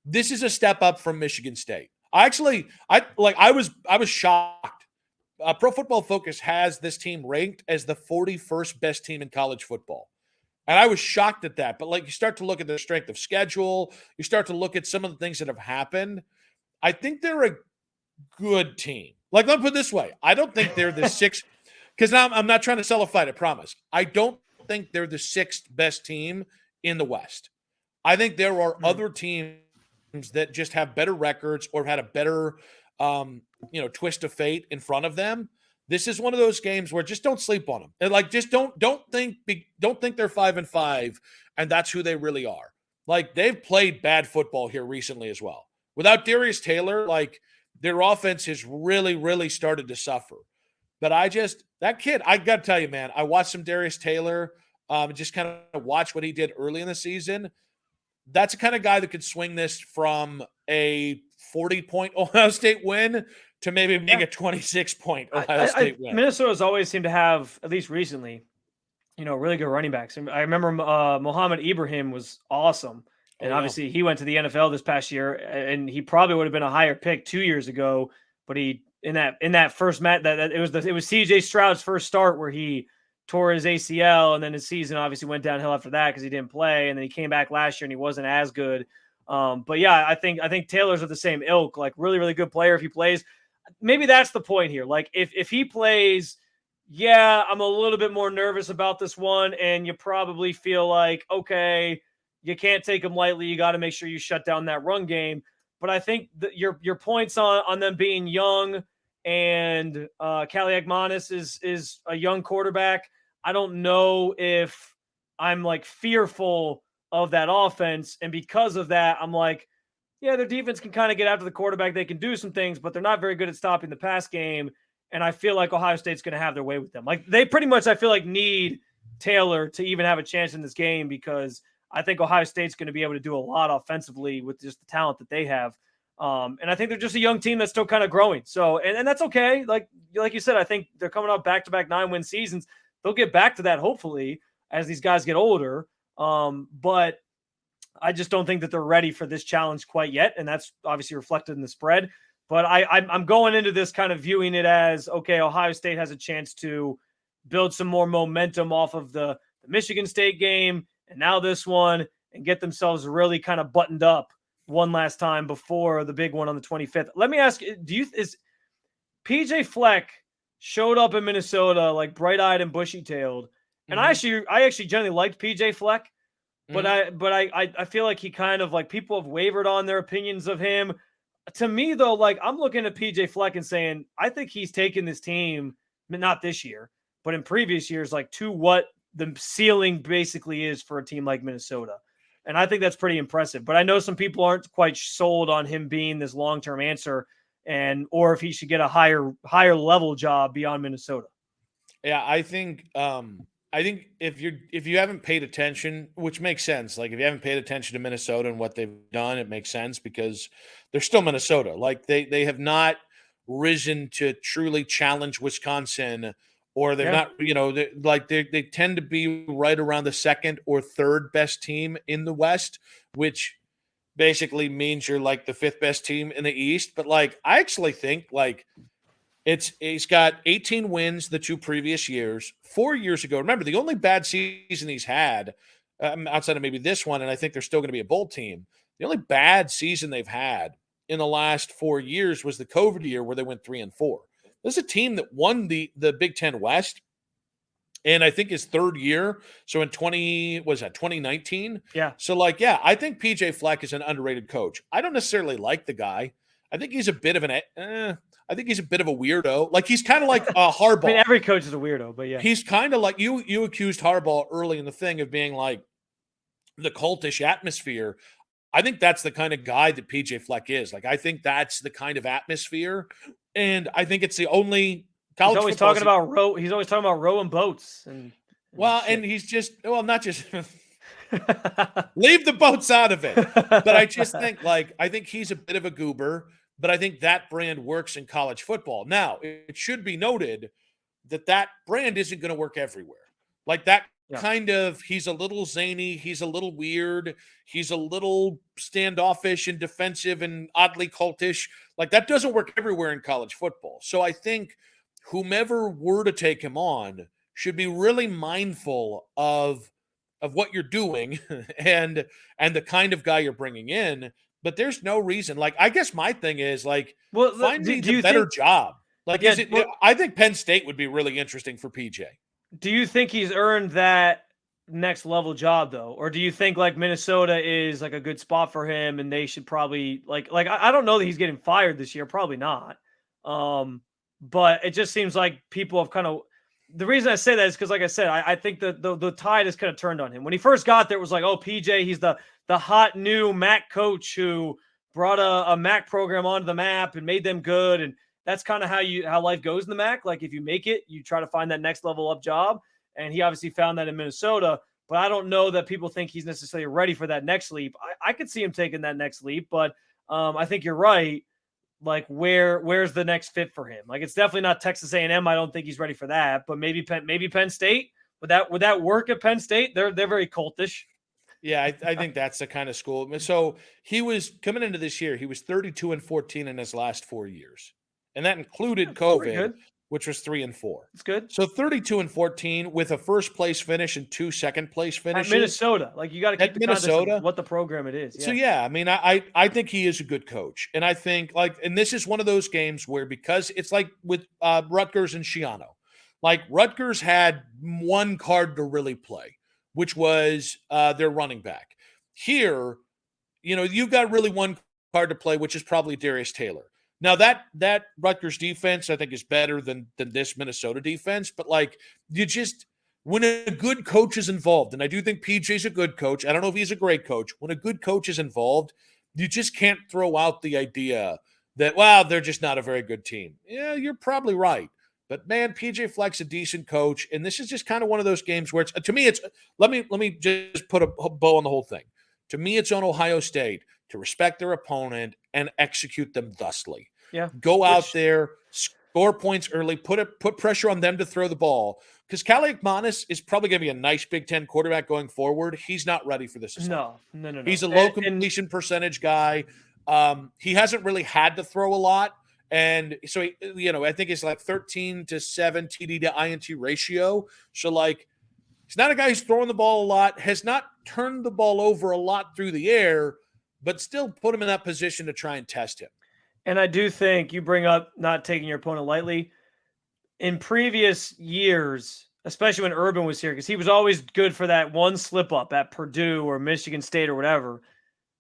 this is a step up from Michigan State. I was shocked. Pro Football Focus has this team ranked as the 41st best team in college football. And I was shocked at that. But you start to look at their strength of schedule, you start to look at some of the things that have happened. I think they're a good team. Let me put it this way. I don't think they're the 6th, because now I'm not trying to sell a fight, I promise. I don't think they're the 6th best team in the West. I think there are other teams that just have better records or had a better twist of fate in front of them. This is one of those games where just don't sleep on them. And just don't think they're 5-5 and that's who they really are. They've played bad football here recently as well. Without Darius Taylor, their offense has really, really started to suffer. But that kid, I got to tell you, man, I watched some Darius Taylor, just kind of watch what he did early in the season. That's the kind of guy that could swing this from a 40-point Ohio State win to maybe being a 26-point Ohio State win.
Minnesota's always seemed to have, at least recently, really good running backs. I remember Mohamed Ibrahim was awesome. And obviously he went to the NFL this past year, and he probably would have been a higher pick 2 years ago. But he in that first match it was CJ Stroud's first start where he tore his ACL, and then his season obviously went downhill after that because he didn't play, and then he came back last year and he wasn't as good. But yeah, I think Taylor's of the same ilk, really, really good player if he plays. Maybe that's the point here. If he plays, yeah, I'm a little bit more nervous about this one, and you probably feel like, okay, you can't take them lightly. You got to make sure you shut down that run game. But I think that your points on them being young and Callie Ekmanis is a young quarterback. I don't know if I'm fearful of that offense. And because of that, I'm yeah, their defense can kind of get after the quarterback. They can do some things, but they're not very good at stopping the pass game. And I feel like Ohio State's going to have their way with them. They pretty much, I feel need Taylor to even have a chance in this game because I think Ohio State's going to be able to do a lot offensively with just the talent that they have. And I think they're just a young team that's still kind of growing. So, and that's okay. Like you said, I think they're coming off back-to-back 9-win seasons. They'll get back to that hopefully as these guys get older. But I just don't think that they're ready for this challenge quite yet. And that's obviously reflected in the spread. But I'm going into this kind of viewing it as, okay, Ohio State has a chance to build some more momentum off of the Michigan State game and now this one, and get themselves really kind of buttoned up one last time before the big one on the 25th. Let me ask, is PJ Fleck showed up in Minnesota like bright-eyed and bushy-tailed, and I actually generally liked PJ Fleck, but I feel like he kind of like people have wavered on their opinions of him. To me though, like I'm looking at PJ Fleck and saying I think he's taken this team, not this year, but in previous years, like to what the ceiling basically is for a team like Minnesota. And I think that's pretty impressive. But I know some people aren't quite sold on him being this long-term answer, or if he should get a higher level job beyond Minnesota.
Yeah, I think if you haven't paid attention, which makes sense, like if you haven't paid attention to Minnesota and what they've done, it makes sense because they're still Minnesota. Like they have not risen to truly challenge Wisconsin. Or they're not, they tend to be right around the second or third best team in the West, which basically means you're like the fifth best team in the East. But like, I actually think like he's got 18 wins the 2 previous years. 4 years ago, remember the only bad season he's had outside of maybe this one, and I think they're still going to be a bowl team. The only bad season they've had in the last 4 years was the COVID year where they went 3-4. This is a team that won the Big Ten West, and I think his third year. So in 2019?
Yeah.
So I think PJ Fleck is an underrated coach. I don't necessarily like the guy. I think he's a bit of a weirdo. Like he's kind of like Harbaugh.
I mean, every coach is a weirdo, but yeah,
he's kind of like you accused Harbaugh early in the thing of being like the cultish atmosphere. I think that's the kind of guy that PJ Fleck is. Like I think that's the kind of atmosphere. And I think it's the only college.
He's always talking about rowing boats and
he's just not just leave the boats out of it. But I just think I think he's a bit of a goober, but I think that brand works in college football. Now, it should be noted that brand isn't going to work everywhere. Like that kind of, he's a little zany, he's a little weird, he's a little standoffish and defensive and oddly cultish. Like that doesn't work everywhere in college football. So I think whomever were to take him on should be really mindful of what you're doing and the kind of guy you're bringing in. But there's no reason. Like I guess my thing is find me the better job. Like I think Penn State would be really interesting for PJ.
Do you think he's earned that next level job though? Or do you think like Minnesota is like a good spot for him and they should probably I don't know that he's getting fired this year. Probably not. But it just seems like people have kind of, the reason I say that is because like I said, I think the tide has kind of turned on him. When he first got there, it was like, oh, PJ, he's the hot new MAC coach who brought a MAC program onto the map and made them good. And that's kind of how life goes in the MAC. Like if you make it, you try to find that next level up job. And he obviously found that in Minnesota, but I don't know that people think he's necessarily ready for that next leap. I could see him taking that next leap, but I think you're right. Like where's the next fit for him? Like it's definitely not Texas A&M. I don't think he's ready for that, but maybe Penn State. Would that work at Penn State? They're very cultish.
Yeah, I think that's the kind of school. So he was coming into this year, he was 32-14 in his last 4 years. And that included COVID, which was 3-4.
It's good.
So 32-14 with a first place finish and 2 second place finishes.
At Minnesota, like you got to keep the Minnesota, what the program it is. Yeah.
So yeah, I mean, I think he is a good coach, and I think and this is one of those games where because it's like with Rutgers and Schiano, like Rutgers had one card to really play, which was their running back. Here, you've got really one card to play, which is probably Darius Taylor. Now that Rutgers defense, I think, is better than this Minnesota defense. But when a good coach is involved, and I do think PJ's a good coach. I don't know if he's a great coach. When a good coach is involved, you just can't throw out the idea that they're just not a very good team. Yeah, you're probably right. But man, PJ Fleck's a decent coach, and this is just kind of one of those games where to me it's let me just put a bow on the whole thing. To me, it's on Ohio State to respect their opponent and execute them thusly.
Yeah.
Go out there, score points early, put pressure on them to throw the ball. Because Cali Akmanis is probably going to be a nice Big Ten quarterback going forward. He's not ready for this assignment.
No.
He's a low completion percentage guy. He hasn't really had to throw a lot. And so, I think it's like 13 to 7 TD to INT ratio. So, like, he's not a guy who's throwing the ball a lot, has not turned the ball over a lot through the air, but still put him in that position to try and test him.
And I do think you bring up not taking your opponent lightly. In previous years, especially when Urban was here, because he was always good for that one slip up at Purdue or Michigan State or whatever.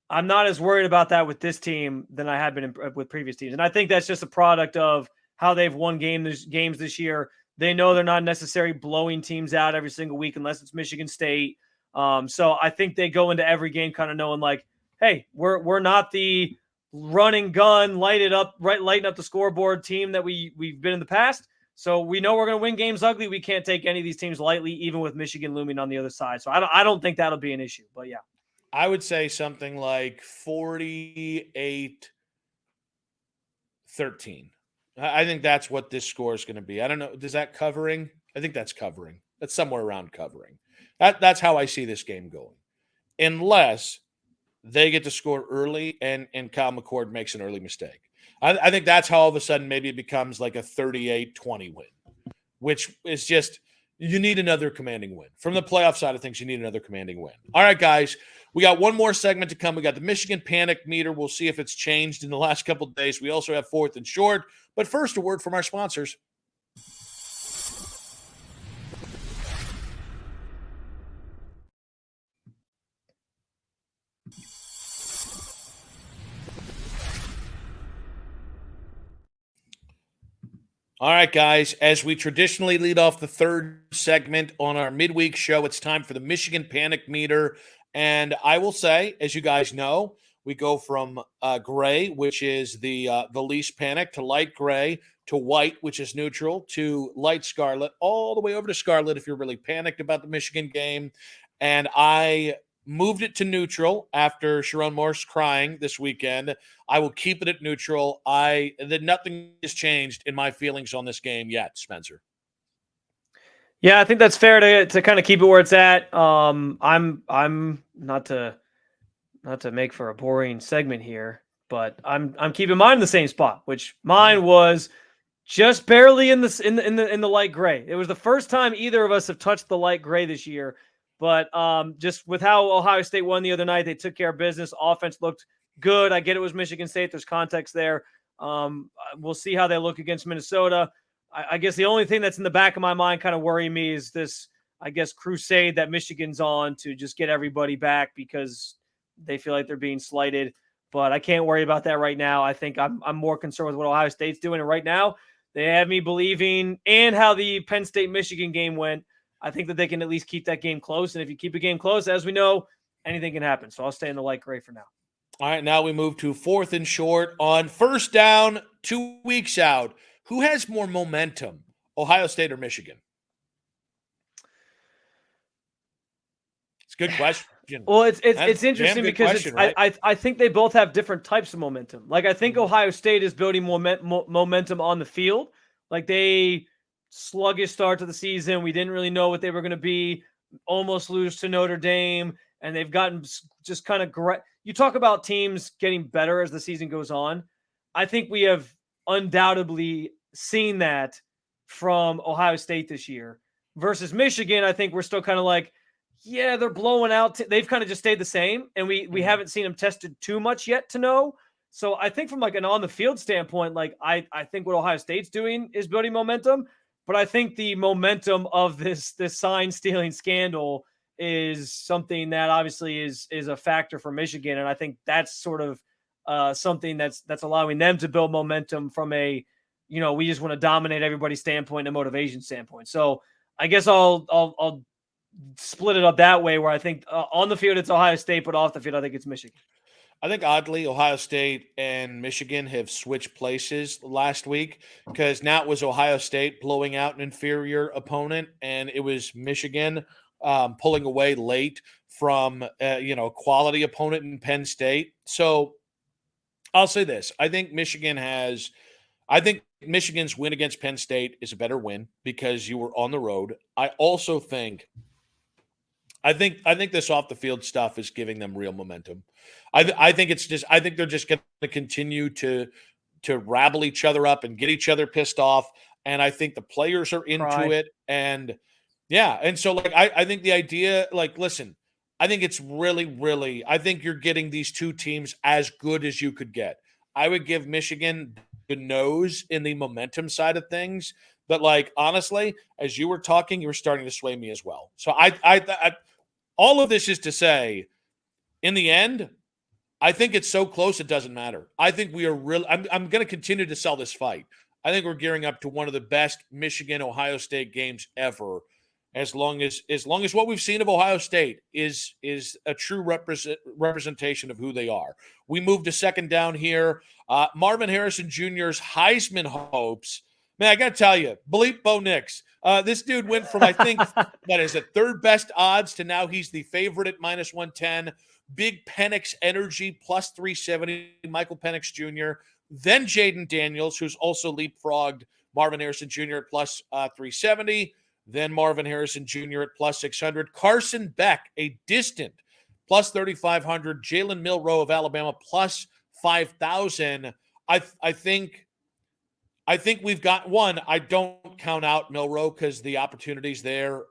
I'm not as worried about that with this team than I had been with previous teams. And I think that's just a product of how they've won games this year. They know they're not necessarily blowing teams out every single week unless it's Michigan State. So I think they go into every game kind of knowing like, hey, we're not the running gun, lighting up the scoreboard team that we've been in the past. So we know we're going to win games ugly. We can't take any of these teams lightly, even with Michigan looming on the other side. So I don't think that'll be an issue. But yeah.
I would say something like 48-13. I think that's what this score is going to be. I don't know. Is that covering? I think that's covering. That's somewhere around covering. That's how I see this game going. Unless they get to score early and Kyle McCord makes an early mistake. I think that's how all of a sudden maybe it becomes like a 38-20 win, which is just you need another commanding win. From the playoff side of things, you need another commanding win. All right, guys. We got one more segment to come. We got the Michigan Panic Meter. We'll see if it's changed in the last couple of days. We also have fourth and short. But first, a word from our sponsors. All right, guys, as we traditionally lead off the third segment on our midweek show, it's time for the Michigan Panic Meter. And I will say, as you guys know, we go from gray, which is the least panic, to light gray, to white, which is neutral, to light scarlet, all the way over to scarlet if you're really panicked about the Michigan game. And I moved it to neutral after Sharon Morse crying this weekend. I will keep it at neutral. Nothing has changed in my feelings on this game yet, Spencer.
Yeah, I think that's fair to kind of keep it where it's at. I'm not to make for a boring segment here, but I'm keeping mine in the same spot, which mine was just barely in the light gray. It was the first time either of us have touched the light gray this year. But just with how Ohio State won the other night, they took care of business. Offense looked good. I get it was Michigan State. There's context there. We'll see how they look against Minnesota. I guess the only thing that's in the back of my mind kind of worrying me is this, I guess, crusade that Michigan's on to just get everybody back because they feel like they're being slighted. But I can't worry about that right now. I think I'm more concerned with what Ohio State's doing. And right now, they have me believing, and how the Penn State-Michigan game went, I think that they can at least keep that game close. And if you keep a game close, as we know, anything can happen. So I'll stay in the light gray for now.
All right, now we move to fourth and short on first down, 2 weeks out. Who has more momentum, Ohio State or Michigan? It's a good question.
Well, it's interesting because
right?
I think they both have different types of momentum. Like I think Ohio State is building momentum on the field. Like they sluggish start to the season. We didn't really know what they were going to be. Almost lose to Notre Dame, and they've gotten just kind of great. You talk about teams getting better as the season goes on. I think we have undoubtedly seen that from Ohio State this year versus Michigan. I think we're still kind of like, yeah, they're blowing out. They've kind of just stayed the same, and we haven't seen them tested too much yet to know. So I think from like an on the field standpoint, like I think what Ohio State's doing is building momentum. But I think the momentum of this sign stealing scandal is something that obviously is a factor for Michigan, and I think that's sort of something that's allowing them to build momentum from a, we just want to dominate everybody's standpoint and motivation standpoint. So I guess I'll split it up that way, where I think on the field it's Ohio State, but off the field I think it's Michigan.
I think oddly, Ohio State and Michigan have switched places last week because now it was Ohio State blowing out an inferior opponent, and it was Michigan pulling away late from quality opponent in Penn State. So I'll say this: I think Michigan's win against Penn State is a better win because you were on the road. I also think I think this off the field stuff is giving them real momentum. I think they're just going to continue to rabble each other up and get each other pissed off. And I think the players are into it. And yeah, and so like I think the idea, like, listen, I think it's really, really, I think you're getting these two teams as good as you could get. I would give Michigan the nose in the momentum side of things. But like honestly, as you were talking, you were starting to sway me as well. So I all of this is to say, in the end, I think it's so close it doesn't matter. I think we are really. I'm going to continue to sell this fight. I think we're gearing up to one of the best Michigan Ohio State games ever. As long as what we've seen of Ohio State is a true representation of who they are. We moved to second down here. Marvin Harrison Jr.'s Heisman hopes. Man, I got to tell you, bleep Bo Nix. This dude went from, I think, what is it, third best odds to now he's the favorite at minus 110. Big Penix energy plus 370, Michael Penix Jr. Then Jaden Daniels, who's also leapfrogged Marvin Harrison Jr. at plus 370. Then Marvin Harrison Jr. at plus 600. Carson Beck, a distant plus 3,500. Jalen Milroe of Alabama plus 5,000. I think we've got one. I don't count out Milroe because the opportunity's there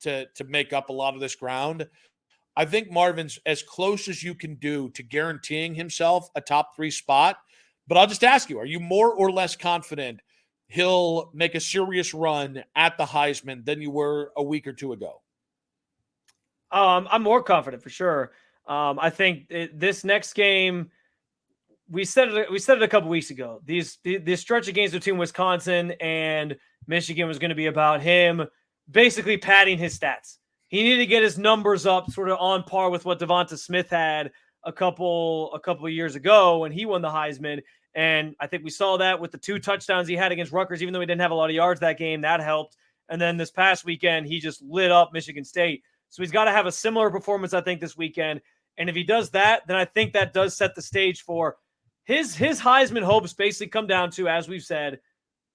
to make up a lot of this ground. I think Marvin's as close as you can do to guaranteeing himself a top 3 spot. But I'll just ask you, are you more or less confident he'll make a serious run at the Heisman than you were a week or two ago?
I'm more confident for sure. I think this next game, we said it a couple weeks ago. This stretch of games between Wisconsin and Michigan was going to be about him basically padding his stats. He needed to get his numbers up sort of on par with what Devonta Smith had a couple of years ago when he won the Heisman. And I think we saw that with the 2 touchdowns he had against Rutgers, even though he didn't have a lot of yards that game, that helped. And then this past weekend, he just lit up Michigan State. So he's got to have a similar performance, I think, this weekend. And if he does that, then I think that does set the stage for his Heisman hopes basically come down to, as we've said,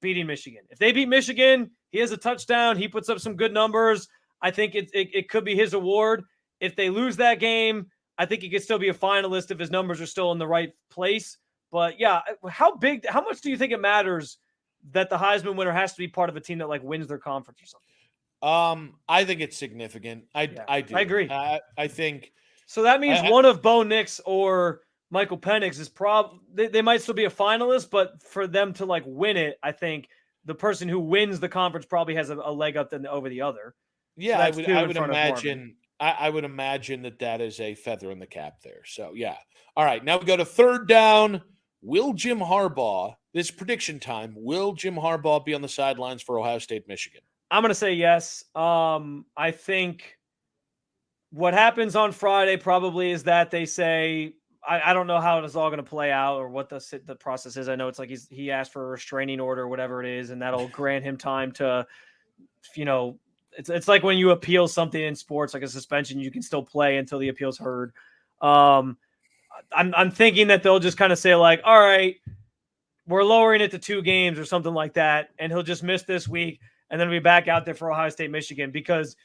beating Michigan. If they beat Michigan, he has a touchdown, he puts up some good numbers. I think it could be his award. If they lose that game, I think he could still be a finalist if his numbers are still in the right place. But yeah, how much do you think it matters that the Heisman winner has to be part of a team that like wins their conference or something?
I think it's significant. I do.
I agree.
I think
so. That means one of Bo Nix or Michael Penix is they might still be a finalist, but for them to like win it, I think the person who wins the conference probably has a leg up over the other.
Yeah, so I would imagine. I would imagine that is a feather in the cap there. So yeah. All right, now we go to third down. Will Jim Harbaugh, this prediction time, will Jim Harbaugh be on the sidelines for Ohio State, Michigan?
I'm going to say yes. I think what happens on Friday probably is that they say, I don't know how it is all going to play out or what the process is. I know it's like he asked for a restraining order or whatever it is, and that'll grant him time to, it's like when you appeal something in sports, like a suspension, you can still play until the appeal's heard. I'm thinking that they'll just kind of say like, all right, we're lowering it to 2 games or something like that. And he'll just miss this week and then be back out there for Ohio State, Michigan, because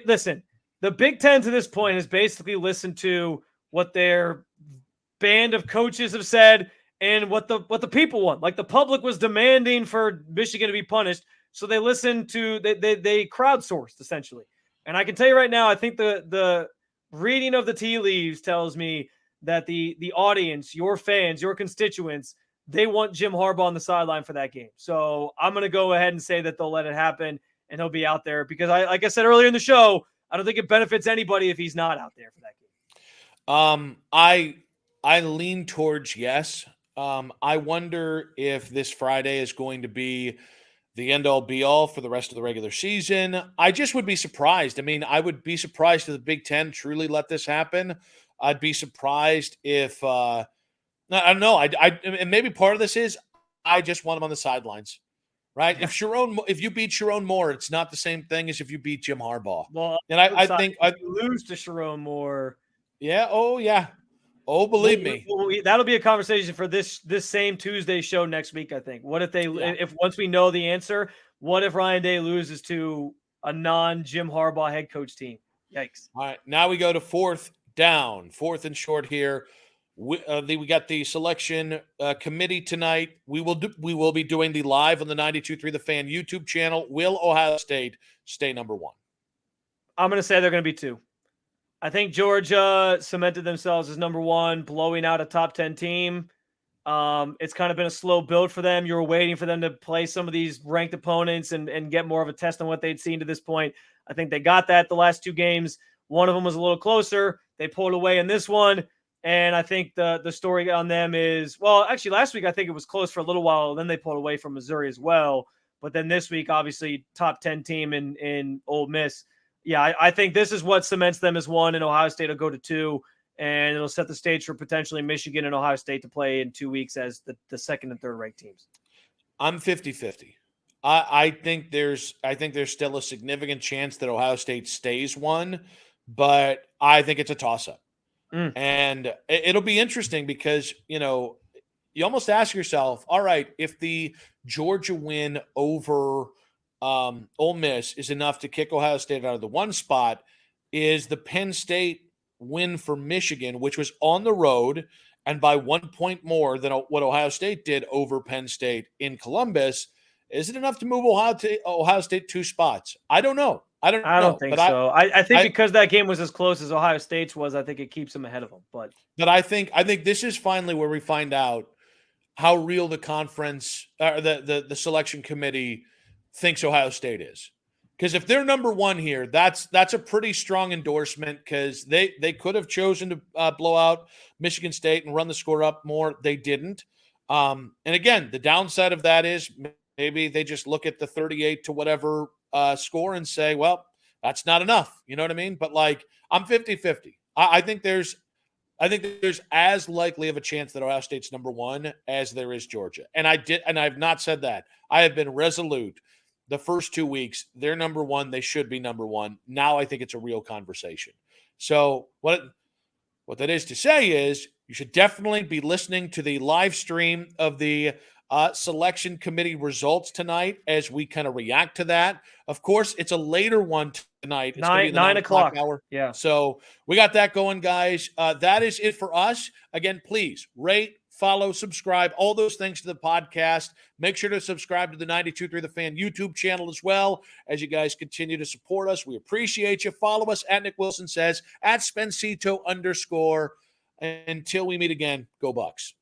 listen, the Big Ten to this point has basically listened to what their band of coaches have said and what the people want. Like the public was demanding for Michigan to be punished. So they listened to, they crowdsourced essentially. And I can tell you right now, I think the reading of the tea leaves tells me that the audience, your fans, your constituents, they want Jim Harbaugh on the sideline for that game. So I'm going to go ahead and say that they'll let it happen and he'll be out there because like I said earlier in the show, I don't think it benefits anybody if he's not out there for that game.
I lean towards yes. I wonder if this Friday is going to be the end-all be-all for the rest of the regular season. I just would be surprised. I mean, I would be surprised if the Big Ten truly let this happen. I'd be surprised if I don't know. And maybe part of this is I just want him on the sidelines, right? If you beat Sharon Moore, it's not the same thing as if you beat Jim Harbaugh.
Well,
and I think
if you lose to Sharon Moore,
yeah, oh, believe me,
that'll be a conversation for this same Tuesday show next week. I think. What if if once we know the answer, what if Ryan Day loses to a non-Jim Harbaugh head coach team? Yikes!
All right, now we go to fourth down, fourth and short here. We got the selection committee tonight. We will be doing the live on the 92.3 The Fan YouTube channel. Will Ohio State stay number one?
I'm going to say they're going to be 2. I think Georgia cemented themselves as number 1, blowing out a top 10 team. It's kind of been a slow build for them. You were waiting for them to play some of these ranked opponents and get more of a test on what they'd seen to this point. I think they got that the last 2 games. One of them was a little closer. They pulled away in this one. And I think the story on them is, well, actually last week I think it was close for a little while. Then they pulled away from Missouri as well. But then this week, obviously, top 10 team in Ole Miss. Yeah, I think this is what cements them as 1, and Ohio State will go to 2. And it'll set the stage for potentially Michigan and Ohio State to play in 2 weeks as the second and third ranked teams.
I'm 50-50. I think there's still a significant chance that Ohio State stays 1, but I think it's a toss-up. And it'll be interesting because, you almost ask yourself, all right, if the Georgia win over Ole Miss is enough to kick Ohio State out of the 1 spot, is the Penn State win for Michigan, which was on the road and by 1 point more than what Ohio State did over Penn State in Columbus, is it enough to move Ohio State 2 spots? I don't know. I don't
think so. I think because that game was as close as Ohio State's was, I think it keeps them ahead of them. But
I think this is finally where we find out how real the conference or the selection committee thinks Ohio State is. Because if they're number 1 here, that's a pretty strong endorsement, because they could have chosen to blow out Michigan State and run the score up more. They didn't. And again, the downside of that is maybe they just look at the 38 to whatever score and say, well, that's not enough. You know what I mean? But I'm 50-50. I think there's as likely of a chance that Ohio State's number 1 as there is Georgia. And I've not said that. I have been resolute. The first 2 weeks, they're number 1. They should be number 1. Now I think it's a real conversation. So what that is to say is you should definitely be listening to the live stream of the selection committee results tonight as we kind of react to that. Of course, it's a later one tonight. It's
9 o'clock
hour.
Yeah.
So we got that going, guys. That is it for us. Again, please rate, follow, subscribe, all those things to the podcast. Make sure to subscribe to the 92.3 The Fan YouTube channel as well as you guys continue to support us. We appreciate you. Follow us at Nick Wilson Says, at Spencito_. Until we meet again, go Bucks.